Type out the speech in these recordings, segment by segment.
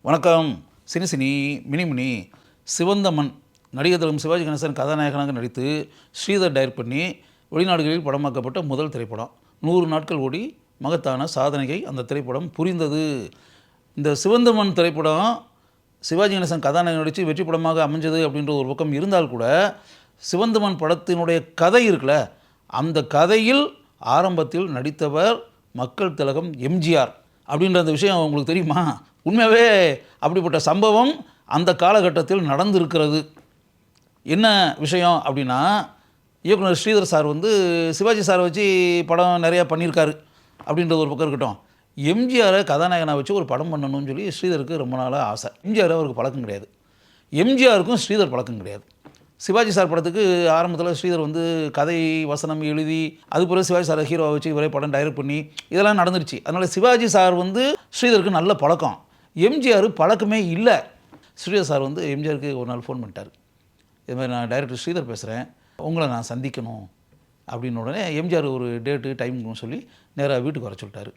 வணக்கம். சினி மினிமினி சிவந்தமன் நடிகர் திலகம் சிவாஜி கணேசன் கதாநாயகனாக நடித்து ஸ்ரீதர் டைரக்ட் பண்ணி வெளிநாடுகளில் படமாக்கப்பட்ட முதல் திரைப்படம். 100 நாட்கள் ஓடி மகத்தான சாதனையை அந்த திரைப்படம் புரிந்தது. இந்த சிவந்தமன் திரைப்படம் சிவாஜி கணேசன் கதாநாயகன் நடித்து வெற்றி படமாக அமைஞ்சது அப்படின்ற ஒரு பக்கம் இருந்தால் கூட, சிவந்தமன் படத்தினுடைய கதை இருக்குல்ல, அந்த கதையில் ஆரம்பத்தில் நடித்தவர் மக்கள் திலகம் எம்ஜிஆர் அப்படின்ற அந்த விஷயம் உங்களுக்கு தெரியுமா? உண்மையாகவே அப்படிப்பட்ட சம்பவம் அந்த காலகட்டத்தில் நடந்திருக்கிறது. என்ன விஷயம் அப்படின்னா, இயக்குனர் ஸ்ரீதர் சார் சிவாஜி சாரை வச்சு படம் நிறையா பண்ணியிருக்காரு அப்படின்றது ஒரு பக்கம் இருக்கட்டும். எம்ஜிஆரை கதாநாயகனாக வச்சு ஒரு படம் பண்ணணும்னு சொல்லி ஸ்ரீதருக்கு ரொம்ப நாளாக ஆசை. எம்ஜிஆர் அவருக்கு பழக்கம் கிடையாது, எம்ஜிஆருக்கும் ஸ்ரீதர் பழக்கம் கிடையாது. சிவாஜி சார் படத்துக்கு ஆரம்பத்தில் ஸ்ரீதர் கதை வசனம் எழுதி, அது பிறகு சிவாஜி சாரை ஹீரோவை வச்சு இவரே படம் டைரக்ட் பண்ணி இதெல்லாம் நடந்துருச்சு. அதனால் சிவாஜி சார் ஸ்ரீதருக்கு நல்ல பழக்கம், எம்ஜிஆர் பழக்கமே இல்லை. ஸ்ரீதர் சார் எம்ஜிஆருக்கு ஒரு நாள் ஃபோன் பண்ணிட்டார். இது மாதிரி, நான் டைரக்டர் ஸ்ரீதர் பேசுகிறேன், உங்களை நான் சந்திக்கணும் அப்படின்னு. உடனே எம்ஜிஆர் ஒரு டேட்டு டைமுன்னு சொல்லி நேராக வீட்டுக்கு வர சொல்லிட்டார்.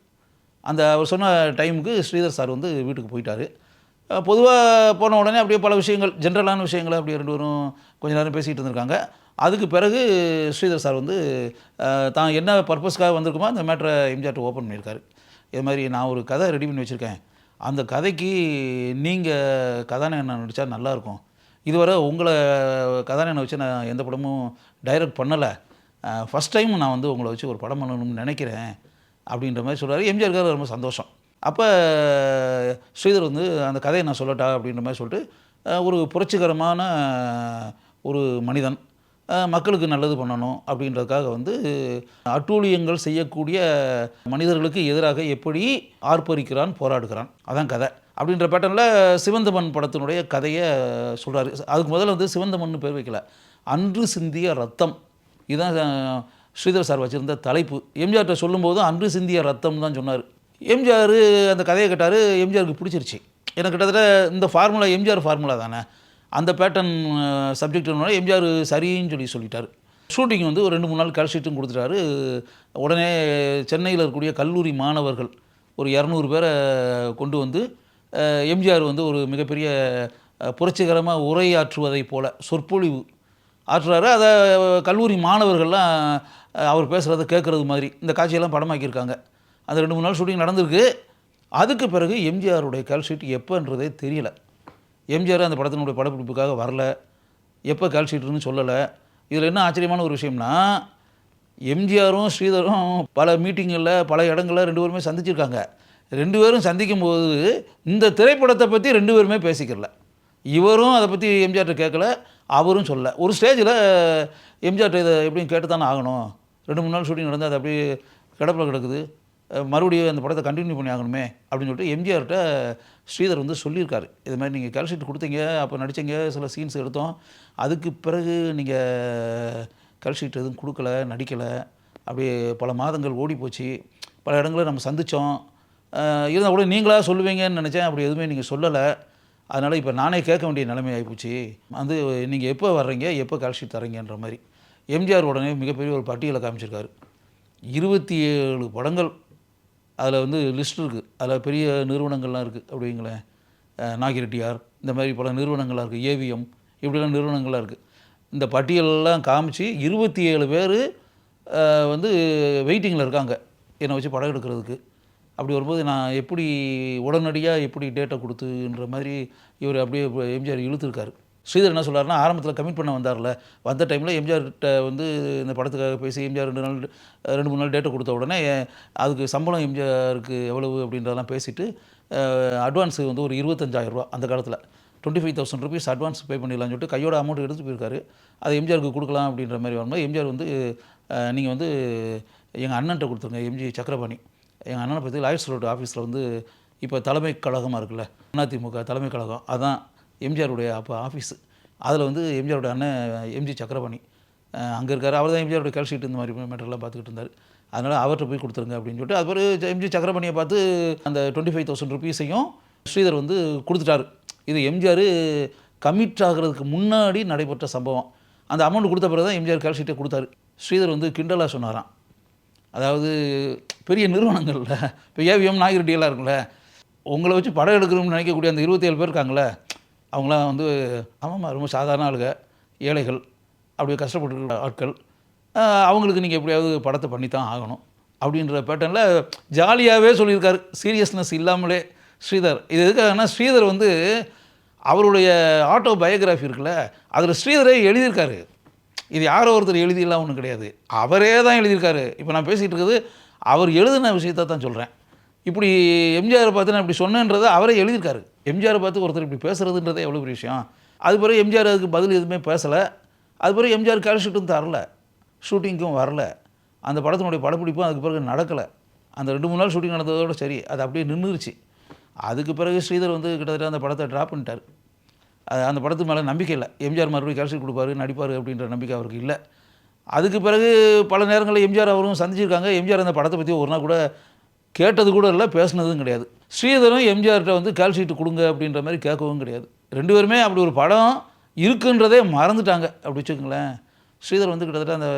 அந்த அவர் சொன்ன டைமுக்கு ஸ்ரீதர் சார் வீட்டுக்கு போயிட்டார். பொதுவாக போன உடனே அப்படியே பல விஷயங்கள், ஜென்ரலான விஷயங்களை அப்படியே ரெண்டு பேரும் கொஞ்சம் நேரம் பேசிகிட்டு இருந்திருக்காங்க. அதுக்கு பிறகு ஸ்ரீதர் சார் தான் என்ன பர்பஸ்க்காக வந்திருக்குமோ அந்த மேட்டரை எம்ஜிஆர்ட்ட ஓப்பன் பண்ணியிருக்காரு. இது மாதிரி, நான் ஒரு கதை ரெடி பண்ணி வச்சுருக்கேன், அந்த கதைக்கு நீங்கள் கதாநாயகன் நடித்தா நல்லாயிருக்கும். இதுவரை உங்களை கதாநாயகனை வச்சு நான் எந்த படமும் டைரக்ட் பண்ணலை, ஃபஸ்ட் டைம் நான் உங்களை வச்சு ஒரு படம் பண்ணணும்னு நினைக்கிறேன் அப்படின்ற மாதிரி சொல்கிறாரு. எம்ஜிஆருக்காக ரொம்ப சந்தோஷம். அப்போ ஸ்ரீதர் அந்த கதையை நான் சொல்லட்டா அப்படின்ற மாதிரி சொல்லிட்டு, ஒரு புரட்சிகரமான ஒரு மனிதன், மக்களுக்கு நல்லது பண்ணணும் அப்படின்றதுக்காக அட்டூழியங்கள் செய்யக்கூடிய மனிதர்களுக்கு எதிராக எப்படி ஆர்ப்பரிக்கிறான், போராடுகிறான், அதான் கதை அப்படின்ற பேட்டர்னில் சிவந்தமன் படத்தினுடைய கதையை சொல்கிறாரு. அதுக்கு முதல்ல சிவந்தமன் பேர் வைக்கல, அன்று சிந்திய ரத்தம், இதுதான் ஸ்ரீதர் சார் வச்சுருந்த தலைப்பு. எம்ஜிஆர்கிட்ட சொல்லும்போது அன்று சிந்திய ரத்தம் தான் சொன்னார். எம்ஜிஆர் அந்த கதையை கேட்டார், எம்ஜிஆருக்கு பிடிச்சிருச்சு. எனக்கு கிட்டத்தட்ட இந்த ஃபார்முலா எம்ஜிஆர் ஃபார்முலா தானே, அந்த பேட்டர்ன் சப்ஜெக்ட்னால எம்ஜிஆர் சரின்னு சொல்லிட்டார். ஷூட்டிங் ஒரு 2-3 நாள் கால்ஷீட்டும் கொடுத்துட்டாரு. உடனே சென்னையில் இருக்கக்கூடிய கல்லூரி மாணவர்கள் ஒரு 200 பேரை கொண்டு எம்ஜிஆர் ஒரு மிகப்பெரிய புரட்சிகரமாக உரையாற்றுவதை போல் சொற்பொழிவு ஆற்றுறாரு. அதை கல்லூரி மாணவர்கள்லாம் அவர் பேசுகிறத கேட்குறது மாதிரி இந்த காட்சியெல்லாம் படமாக்கியிருக்காங்க. அந்த 2-3 நாள் ஷூட்டிங் நடந்திருக்கு. அதுக்கு பிறகு எம்ஜிஆருடைய கால்ஷீட் எப்போன்றதே தெரியல. எம்ஜிஆர் அந்த படத்தினுடைய படப்பிடிப்புக்காக வரல, எப்போ கால்ஷீட்டுன்னு சொல்லலை. இதில் என்ன ஆச்சரியமான ஒரு விஷயம்னா, எம்ஜிஆரும் ஸ்ரீதரும் பல மீட்டிங்களில் பல இடங்களில் 2 பேருமே சந்திச்சிருக்காங்க. 2 பேரும் சந்திக்கும் போது இந்த திரைப்படத்தை பற்றி 2 பேருமே பேசிக்கிறல. இவரும் அதை பற்றி எம்ஜிஆர்கிட்ட கேட்கல, அவரும் சொல்ல. ஒரு ஸ்டேஜில் எம்ஜிஆர்கிட்ட இதை எப்படியும் கேட்டு தானே ஆகணும், 2-3 நாள் ஷூட்டிங் நடந்தால் அது அப்படியே கிடப்பில் கிடக்குது, மறுபடியும் அந்த படத்தை கண்டினியூ பண்ணி ஆகணுமே அப்படின்னு சொல்லிட்டு எம்ஜிஆர்கிட்ட ஸ்ரீதர் சொல்லியிருக்காரு. இது மாதிரி, நீங்கள் கால்ஷீட் கொடுத்தீங்க, அப்போ நடித்தீங்க, சில சீன்ஸ் எடுத்தோம், அதுக்கு பிறகு நீங்கள் கால்ஷீட் எதுவும் கொடுக்கல, நடிக்கலை, அப்படியே பல மாதங்கள் ஓடி போச்சு, பல இடங்களில் நம்ம சந்தித்தோம், இருந்தால் கூட நீங்களாக சொல்லுவீங்கன்னு நினச்சேன், அப்படி எதுவுமே நீங்கள் சொல்லலை, அதனால் இப்போ நானே கேட்க வேண்டிய நிலைமை ஆகிப்போச்சு, நீங்கள் எப்போ வர்றீங்க, எப்போ கால்ஷீட் தரீங்கன்ற மாதிரி. எம்ஜிஆர் உடனே மிகப்பெரிய ஒரு பட்டியலை காமிச்சிருக்காரு. 27 படங்கள் அதில் லிஸ்ட் இருக்குது. அதில் பெரிய நிறுவனங்கள்லாம் இருக்குது அப்படிங்களேன், நாகிரெட்டியார், இந்த மாதிரி பல நிறுவனங்கள்லாம் இருக்குது, ஏவிஎம், இப்படிலாம் நிறுவனங்கள்லாம் இருக்குது. இந்த பட்டியலெல்லாம் காமிச்சு 27 பேர் வெயிட்டிங்கில் இருக்காங்க என்னை வச்சு படம் எடுக்கிறதுக்கு. அப்படி வரும்போது நான் எப்படி உடனடியாக எப்படி டேட்டை கொடுத்துன்ற மாதிரி இவர் அப்படியே எம்ஜிஆர் இழுத்துருக்காரு. ஸ்ரீதர் என்ன சொல்கிறாருன்னா, ஆரம்பத்தில் கமிட் பண்ண வந்த டைமில் எம்ஜிஆர்கிட்ட இந்த படத்துக்காக பேசி எம்ஜிஆர் 2-3 நாள் டேட்டை கொடுத்த உடனே அதுக்கு சம்பளம் எம்ஜிஆருக்கு எவ்வளவு அப்படின்றதெல்லாம் பேசிவிட்டு அட்வான்ஸு ஒரு 25,000 ரூபா, அந்த காலத்தில் 25,000 ருபீஸ் அட்வான்ஸ் பே பண்ணிடலாம்னு சொல்லிட்டு கையோட அமௌண்ட் எடுத்து போயிருக்காரு. அதை எம்ஜிஆருக்கு கொடுக்கலாம் அப்படின்ற மாதிரி வரும்போது எம்ஜிஆர் நீங்கள் எங்கள் அண்ணன்ட்ட கொடுத்துருங்க, எம்ஜி சக்கரபாணி, எங்கள் அண்ணனை பற்றி லாயர்ஸ் ரோடு ஆஃபீஸில் இப்போ தலைமை கழகமாக இருக்குல்ல, அதிமுக தலைமை கழகம், அதான் எம்ஜிஆருடைய அப்போ ஆஃபீஸு. அதில் எம்ஜிஆருடைய அண்ணன் எம்ஜி சக்கரபாணி அங்கே இருக்கார். அவர் தான் எம்ஜிஆருடைய கால்ஷீட் இந்த மாதிரி மேட்டர்லாம் பார்த்துக்கிட்டு இருந்தார். அதனால் அவர்கிட்ட போய் கொடுத்துருங்க அப்படின்னு சொல்லிட்டு, அது பிறகு எம்ஜி சக்கரபாணியை பார்த்து அந்த 25,000 ருபீஸையும் ஸ்ரீதர் கொடுத்துட்டாரு. இது எம்ஜிஆர் கமிட் ஆகிறதுக்கு முன்னாடி நடைபெற்ற சம்பவம். அந்த அமௌண்ட் கொடுத்த பிறகு தான் எம்ஜிஆர் கால்ஷீட்டை கொடுத்தாரு. ஸ்ரீதர் கிண்டலாக சொன்னாராம், அதாவது பெரிய நிறுவனங்களில் இப்போ ஏவிஎம், நாகிரெட்டியெல்லாம் இருக்குல்ல, உங்களை வச்சு படம் எடுக்கணும்னு நினைக்கக்கூடிய அந்த 27 பேர் இருக்காங்களே, அவங்களாம் வந்து ஆமாம்மா ரொம்ப சாதாரண ஆளுங்க, ஏழைகள், அப்படியே கஷ்டப்பட்டு ஆட்கள், அவங்களுக்கு நீங்கள் எப்படியாவது படத்தை பண்ணித்தான் ஆகணும் அப்படின்ற பேட்டர்னில் ஜாலியாகவே சொல்லியிருக்காரு, சீரியஸ்னஸ் இல்லாமலே ஸ்ரீதர். இது எதுக்காகனா, ஸ்ரீதர் வந்து அவருடைய ஆட்டோ பயோகிராஃபி இருக்குல்ல, அதில் ஸ்ரீதரே எழுதியிருக்காரு. இது யாரோ ஒருத்தர் எழுதியெல்லாம் ஒன்றும் கிடையாது, அவரே தான் எழுதியிருக்காரு. இப்போ நான் பேசிகிட்டு இருக்குது அவர் எழுதின விஷயத்தை தான் சொல்கிறேன். இப்படி எம்ஜிஆரை பார்த்து நான் இப்படி சொன்னேன்றதை அவரே எழுதியிருக்காரு. எம்ஜிஆரை பார்த்து ஒருத்தர் இப்படி பேசுகிறதுன்றதே எவ்வளோ பெரிய விஷயம். அது பிறகு எம்ஜிஆர் அதுக்கு பதில் எதுவுமே பேசலை. அது பிறகு எம்ஜிஆர் கேல்ஷீட்டும் தரல, ஷூட்டிங்க்கும் வரல, அந்த படத்தினுடைய படப்பிடிப்பும் அதுக்கு பிறகு நடக்கலை. அந்த 2-3 நாள் ஷூட்டிங் நடந்ததோடு சரி, அது அப்படியே நின்றுச்சு. அதுக்கு பிறகு ஸ்ரீதர் வந்து கிட்டத்தட்ட அந்த படத்தை ட்ராப் பண்ணிட்டார். அந்த படத்துக்கு மேலே நம்பிக்கை இல்லை. எம்ஜிஆர் மறுபடியும் கேல்ஷீட் கொடுப்பாரு, நடிப்பார் அப்படின்ற நம்பிக்கை அவருக்கு இல்லை. அதுக்கு பிறகு பல நேரங்களில் எம்ஜிஆர் அவரும் சந்திச்சிருக்காங்க. எம்ஜிஆர் அந்த படத்தை பற்றி ஒரு நாள் கூட கேட்டது கூட இல்லை, பேசுனதும் கிடையாது. ஸ்ரீதரும் எம்ஜிஆர்கிட்ட வந்து கேல்ஷீட்டு கொடுங்க அப்படின்ற மாதிரி கேட்கவும் கிடையாது. 2 பேருமே அப்படி ஒரு படம் இருக்குன்றதே மறந்துட்டாங்க அப்படி வச்சுக்கோங்களேன். ஸ்ரீதர் வந்து கிட்டத்தட்ட அந்த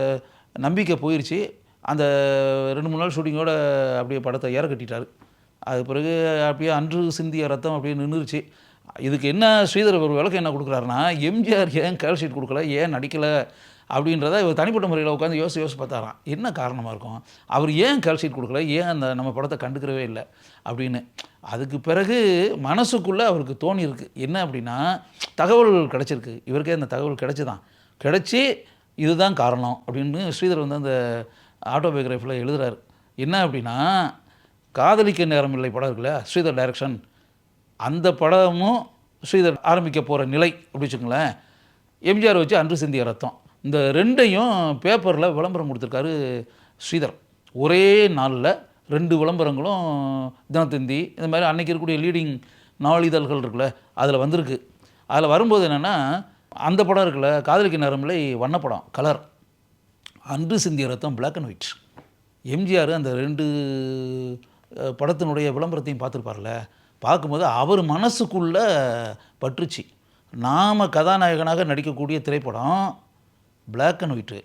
நம்பிக்கை போயிடுச்சு. அந்த 2-3 நாள் ஷூட்டிங்கோட அப்படியே படத்தை ஏற கட்டிட்டார். அது பிறகு அப்படியே அன்று சிந்திய ரத்தம் அப்படியே நின்றுச்சு. இதுக்கு என்ன ஸ்ரீதர் ஒரு விளக்கம் என்ன கொடுக்குறாருன்னா, எம்ஜிஆர் ஏன் கேல்ஷீட் கொடுக்கல, ஏன் நடிக்கலை அப்படின்றத இவர் தனிப்பட்ட முறையில் உட்காந்து யோசிச்சு பார்த்தாராம். என்ன காரணமாக இருக்கும், அவர் ஏன் கேல்ஷீட் கொடுக்கல, ஏன் அந்த நம்ம படத்தை கண்டுக்கிறவே இல்லை அப்படின்னு. அதுக்கு பிறகு மனசுக்குள்ளே அவருக்கு தோணியிருக்கு என்ன அப்படின்னா, தகவல் கிடச்சிருக்கு, இவருக்கே அந்த தகவல் கிடச்சி இதுதான் காரணம் அப்படின்னு ஸ்ரீதர் வந்து அந்த ஆட்டோபயோகிராஃபியில் எழுதுகிறார். என்ன அப்படின்னா, காதலிக்க நேரமில்லை படம் இருக்குல்ல, ஸ்ரீதர் டைரக்ஷன், அந்த படமும் ஸ்ரீதர் ஆரம்பிக்க போகிற நிலை அப்படி வச்சுக்கோங்களேன். எம்ஜிஆர் வச்சு அன்று சிந்திய ரத்தம், இந்த 2ஐயும் பேப்பரில் விளம்பரம் கொடுத்துருக்காரு ஸ்ரீதர். ஒரே நாளில் 2 விளம்பரங்களும் தினத்தந்தி இந்த மாதிரி அன்றைக்கி இருக்கக்கூடிய லீடிங் நாளிதழ்கள் இருக்குல்ல, அதில் வந்திருக்கு. அதில் வரும்போது என்னென்னா, அந்த படம் இருக்குல்ல, காதலிக்க நேரமில்லை வண்ணப்படம் கலர், அன்று சிந்திய ரத்தம் பிளாக் அண்ட் ஒயிட். எம்ஜிஆர் அந்த 2 படத்தினுடைய விளம்பரத்தையும் பார்த்துருப்பார்ல, பார்க்கும்போது அவர் மனசுக்குள்ளே பற்றுச்சு. நாம் கதாநாயகனாக நடிக்கக்கூடிய திரைப்படம் பிளாக் அண்ட் ஒயிட்டு,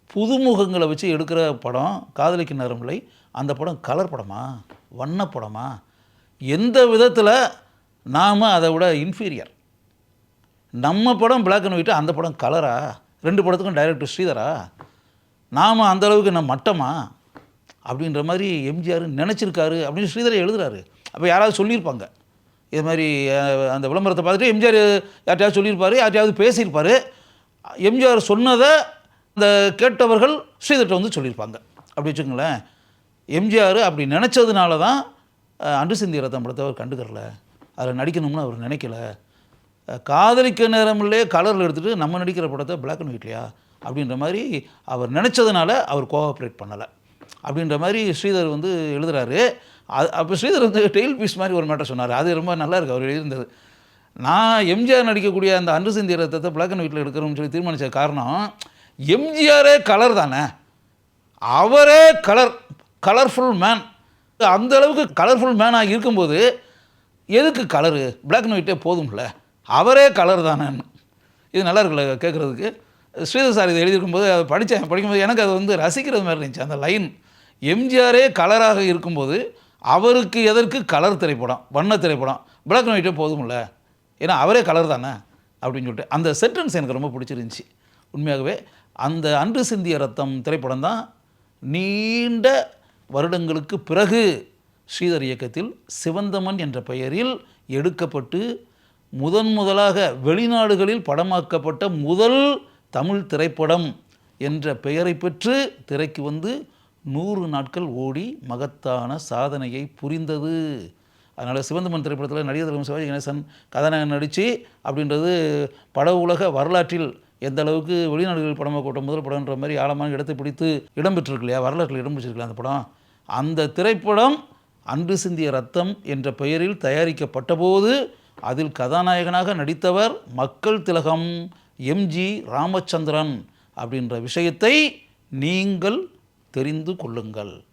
புதுமுகங்களை வச்சு எடுக்கிற படம் காதலிக்க நேரமில்லை, அந்த படம் கலர் படமா, வண்ணப்படமா, எந்த விதத்தில் நாம் அதை விட இன்ஃபீரியர்? நம்ம படம் பிளாக் அண்ட் ஒயிட்டு, அந்த படம் கலரா? 2 படத்துக்கும் டைரக்டர் ஸ்ரீதரா? நாம் அந்தளவுக்கு நம்ம மட்டமா அப்படின்ற மாதிரி எம்ஜிஆர் நினச்சிருக்காரு அப்படின்னு ஸ்ரீதரை எழுதுகிறாரு. அப்போ யாராவது சொல்லியிருப்பாங்க இது மாதிரி, அந்த விளம்பரத்தை பார்த்துட்டு எம்ஜிஆர் யார்ட்டையாவது சொல்லியிருப்பார், யார்ட்டையாவது பேசியிருப்பார். எம்ஜிஆர் சொன்னதை அந்த கேட்டவர்கள் ஸ்ரீதர்கிட்ட வந்து சொல்லியிருப்பாங்க அப்படி வச்சுக்கோங்களேன். எம்ஜிஆர் அப்படி நினச்சதுனால தான் அன்று சிந்திய ரத்தம் படத்தை அவர் கண்டுக்கறல, அதில் நடிக்கணும்னு அவர் நினைக்கல. காதலிக்க நேரமில்லே கலரில் எடுத்துகிட்டு நம்ம நடிக்கிற படத்தை பிளாக் அண்ட் ஒயிட்லையா அப்படின்ற மாதிரி அவர் நினச்சதுனால அவர் கோஆப்ரேட் பண்ணலை அப்படின்ற மாதிரி ஸ்ரீதர் வந்து எழுதுகிறாரு. அப்போ ஸ்ரீதர் வந்து டெய்ல் பீஸ் மாதிரி ஒரு மேட்டர் சொன்னார், அது ரொம்ப நல்லா இருக்குது அவர் எழுதியிருந்தது. நான் எம்ஜிஆர் நடிக்கக்கூடிய அந்த அன்று சிந்திய ரத்தத்தை பிளாக் அண்ட் ஒயிட்டில் எடுக்கணும்னு சொல்லி தீர்மானித்த காரணம், எம்ஜிஆரே கலர் தானே, அவரே கலர்ஃபுல் மேன், அந்த அளவுக்கு கலர்ஃபுல் மேனாக இருக்கும்போது எதுக்கு கலரு, பிளாக் அண்ட் ஒயிட்டே போதும்ல, அவரே கலர் தானேன்னு. இது நல்லா இருக்குல்ல கேட்குறதுக்கு. ஸ்ரீதர் சார் இதை எழுதியிருக்கும்போது அதை படிக்கும்போது எனக்கு அது வந்து ரசிக்கிறது மாதிரி இருந்துச்சு. அந்த லைன், எம்ஜிஆரே கலராக இருக்கும்போது அவருக்கு எதற்கு கலர் திரைப்படம், வண்ண திரைப்படம், பிளாக் அண்ட் ஒயிட்டே போதும்ல, ஏன்னா அவரே கலர் தானே அப்படின்னு சொல்லிட்டு அந்த சென்டென்ஸ் எனக்கு ரொம்ப பிடிச்சிருந்துச்சி. உண்மையாகவே அந்த அன்று சிந்திய ரத்தம் திரைப்படம் தான் நீண்ட வருடங்களுக்கு பிறகு ஸ்ரீதர் இயக்கத்தில் சிவந்தமன் என்ற பெயரில் எடுக்கப்பட்டு முதலாக வெளிநாடுகளில் படமாக்கப்பட்ட முதல் தமிழ் திரைப்படம் என்ற பெயரை பெற்று திரைக்கு வந்து 100 நாட்கள் ஓடி மகத்தான சாதனையை புரிந்தது. அதனால் சிவந்தமன் திரைப்படத்தில் நடிகர் திலகம் சிவாஜி கணேசன் கதாநாயகன் நடித்து அப்படின்றது பட உலக வரலாற்றில் எந்த அளவுக்கு வெளிநாடுகளில் படமாக்கப்பட்ட முதல் படம்ன்ற மாதிரி ஆழமான இடத்தை பிடித்து இடம்பெற்றிருக்கு இல்லையா, வரலாற்றில் இடம் பெற்றிருக்கலாம் அந்த படம். அந்த திரைப்படம் அன்று சிந்திய ரத்தம் என்ற பெயரில் தயாரிக்கப்பட்ட போது அதில் கதாநாயகனாக நடித்தவர் மக்கள் திலகம் எம்ஜி ராமச்சந்திரன் அப்படின்ற விஷயத்தை நீங்கள் தெரிந்து கொள்ளுங்கள்.